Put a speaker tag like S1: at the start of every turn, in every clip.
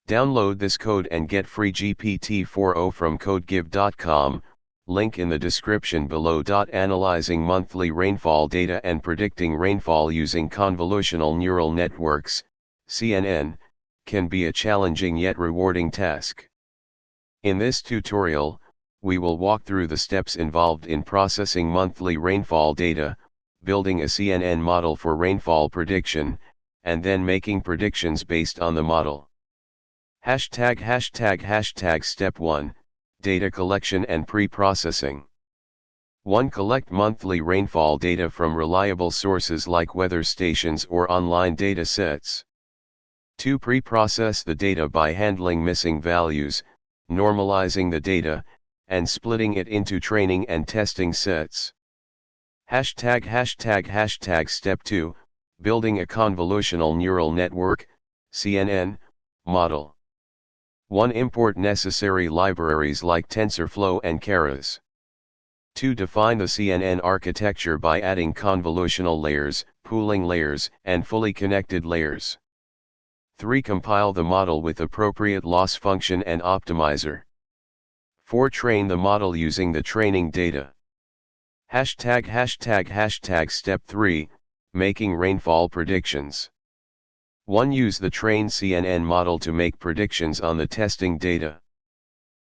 S1: Download this code and get free GPT-4o from codegive.com, link in the description below. Analyzing monthly rainfall data and predicting rainfall using convolutional neural networks, CNN, can be a challenging yet rewarding task. In this tutorial, we will walk through the steps involved in processing monthly rainfall data, building a CNN model for rainfall prediction, and then making predictions based on the model. Step 1, Data Collection and Pre-Processing. 1. Collect monthly rainfall data from reliable sources like weather stations or online data sets. 2. Pre-process the data by handling missing values, normalizing the data, and splitting it into training and testing sets. Step 2, Building a convolutional neural network, CNN, model. 1. Import necessary libraries like TensorFlow and keras. 2. Define the CNN architecture by adding convolutional layers, pooling layers, and fully connected layers. 3. Compile the model with appropriate loss function and optimizer. 4. Train the model using the training data. Step 3, Making rainfall predictions. 1. Use the trained CNN model to make predictions on the testing data.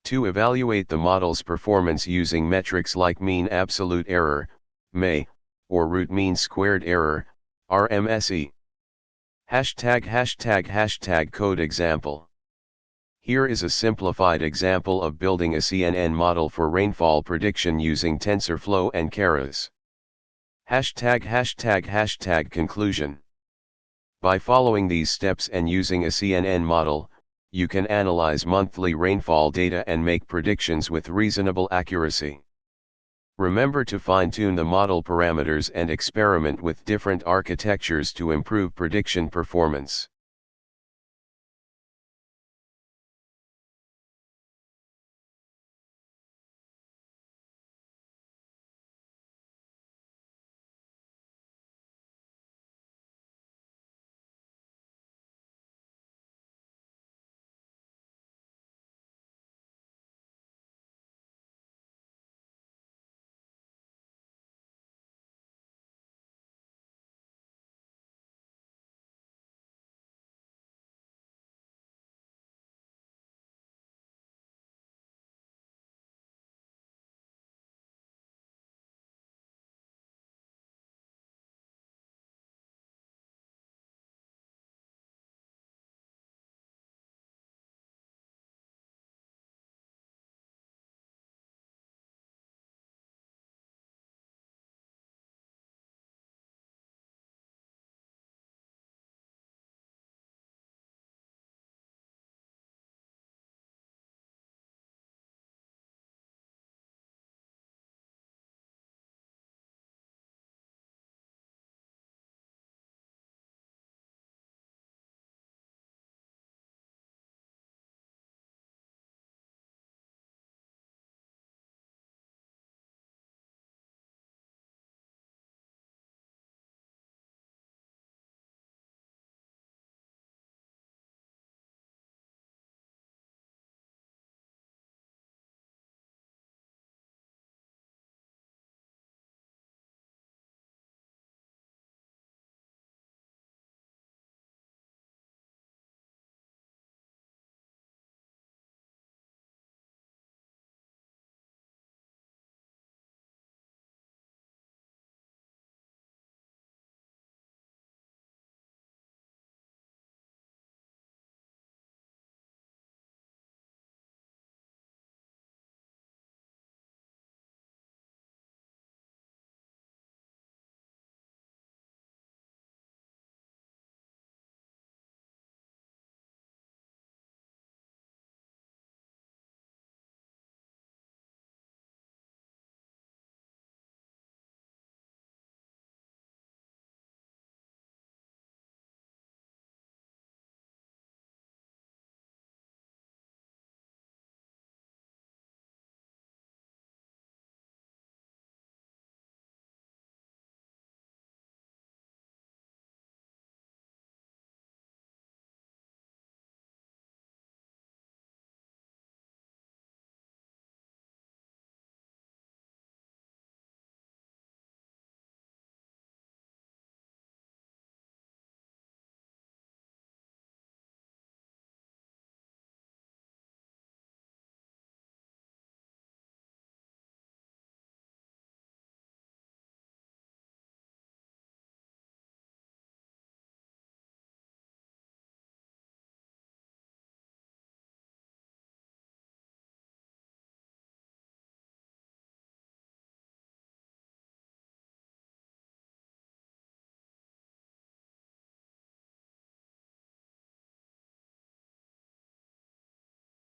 S1: 2. Evaluate the model's performance using metrics like mean absolute error, MA, or root mean squared error, RMSE. Code example. Here is a simplified example of building a CNN model for rainfall prediction using TensorFlow and keras. Conclusion. By following these steps and using a CNN model, you can analyze monthly rainfall data and make predictions with reasonable accuracy. Remember to fine-tune the model parameters and experiment with different architectures to improve prediction performance.